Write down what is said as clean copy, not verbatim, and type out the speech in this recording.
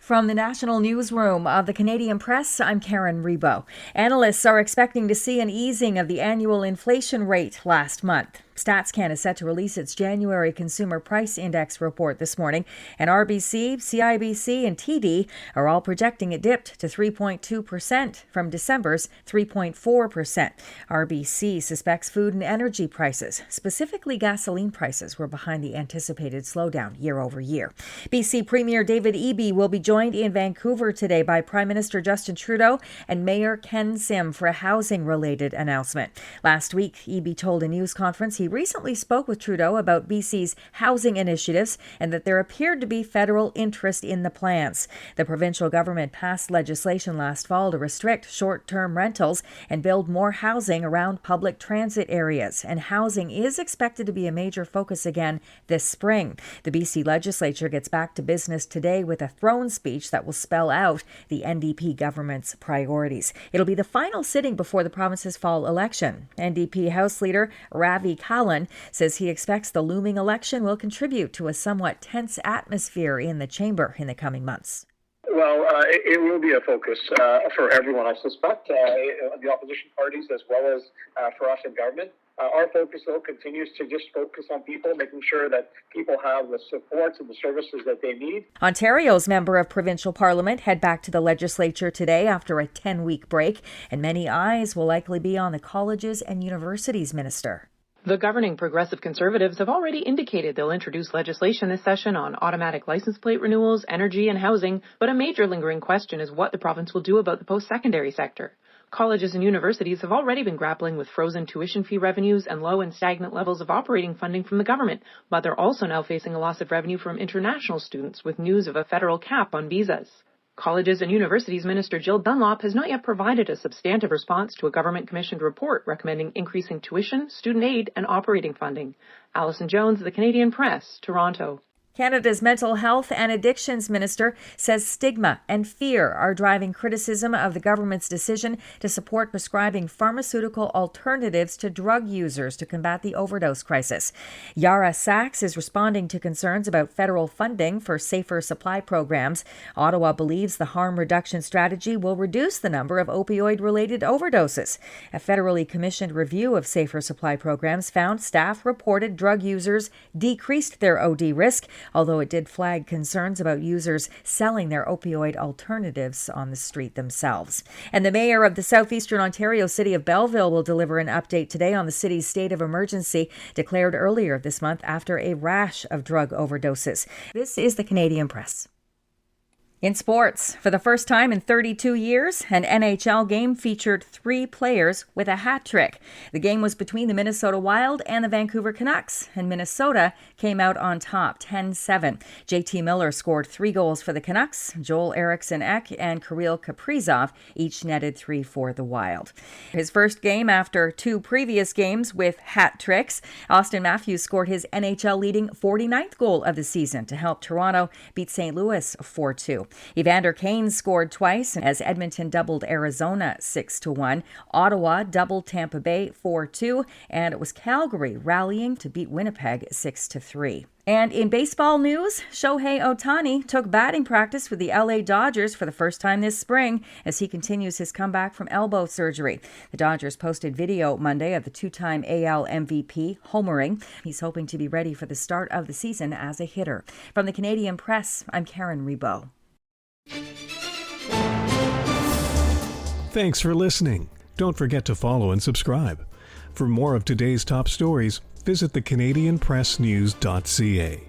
From the National Newsroom of the Canadian Press, I'm Karen Rebo. Analysts are expecting to see an easing of the annual inflation rate last month. StatsCan is set to release its January Consumer Price Index report this morning, and RBC, CIBC, and TD are all projecting it dipped to 3.2% from December's 3.4%. RBC suspects food and energy prices, specifically gasoline prices, were behind the anticipated slowdown year over year. BC Premier David Eby will be joined in Vancouver today by Prime Minister Justin Trudeau and Mayor Ken Sim for a housing-related announcement. Last week, Eby told a news conference he recently spoke with Trudeau about BC's housing initiatives and that there appeared to be federal interest in the plans. The provincial government passed legislation last fall to restrict short-term rentals and build more housing around public transit areas, and housing is expected to be a major focus again this spring. The BC legislature gets back to business today with a throne speech that will spell out the NDP government's priorities. It'll be the final sitting before the province's fall election. NDP House Leader Ravi Kahlon says he expects the looming election will contribute to a somewhat tense atmosphere in the chamber in the coming months. Well, it will be a focus for everyone, I suspect, the opposition parties as well as for us in government. Our focus, though, continues to just focus on people, making sure that people have the supports and the services that they need. Ontario's member of provincial parliament head back to the legislature today after a 10-week break, and many eyes will likely be on the colleges and universities minister. The governing Progressive Conservatives have already indicated they'll introduce legislation this session on automatic license plate renewals, energy and housing, but a major lingering question is what the province will do about the post-secondary sector. Colleges and universities have already been grappling with frozen tuition fee revenues and low and stagnant levels of operating funding from the government, but they're also now facing a loss of revenue from international students with news of a federal cap on visas. Colleges and Universities Minister Jill Dunlop has not yet provided a substantive response to a government-commissioned report recommending increasing tuition, student aid, and operating funding. Alison Jones, The Canadian Press, Toronto. Canada's Mental Health and Addictions Minister says stigma and fear are driving criticism of the government's decision to support prescribing pharmaceutical alternatives to drug users to combat the overdose crisis. Yara Sachs is responding to concerns about federal funding for safer supply programs. Ottawa believes the harm reduction strategy will reduce the number of opioid-related overdoses. A federally commissioned review of safer supply programs found staff reported drug users decreased their OD risk, although it did flag concerns about users selling their opioid alternatives on the street themselves. And the mayor of the southeastern Ontario city of Belleville will deliver an update today on the city's state of emergency declared earlier this month after a rash of drug overdoses. This is the Canadian Press. In sports, for the first time in 32 years, an NHL game featured 3 players with a hat trick. The game was between the Minnesota Wild and the Vancouver Canucks, and Minnesota came out on top 10-7. JT Miller scored 3 goals for the Canucks. Joel Eriksson-Ek and Kirill Kaprizov each netted 3 for the Wild. His first game after 2 previous games with hat tricks, Austin Matthews scored his NHL-leading 49th goal of the season to help Toronto beat St. Louis 4-2. Evander Kane scored twice as Edmonton doubled Arizona 6-1. Ottawa doubled Tampa Bay 4-2, and it was Calgary rallying to beat Winnipeg 6-3. And in baseball news, Shohei Ohtani took batting practice with the LA Dodgers for the first time this spring as he continues his comeback from elbow surgery. The Dodgers posted video Monday of the 2-time AL MVP homering. He's hoping to be ready for the start of the season as a hitter. From the Canadian Press, I'm Karen Rebo. Thanks for listening. Don't forget to follow and subscribe. For more of today's top stories, visit thecanadianpressnews.ca.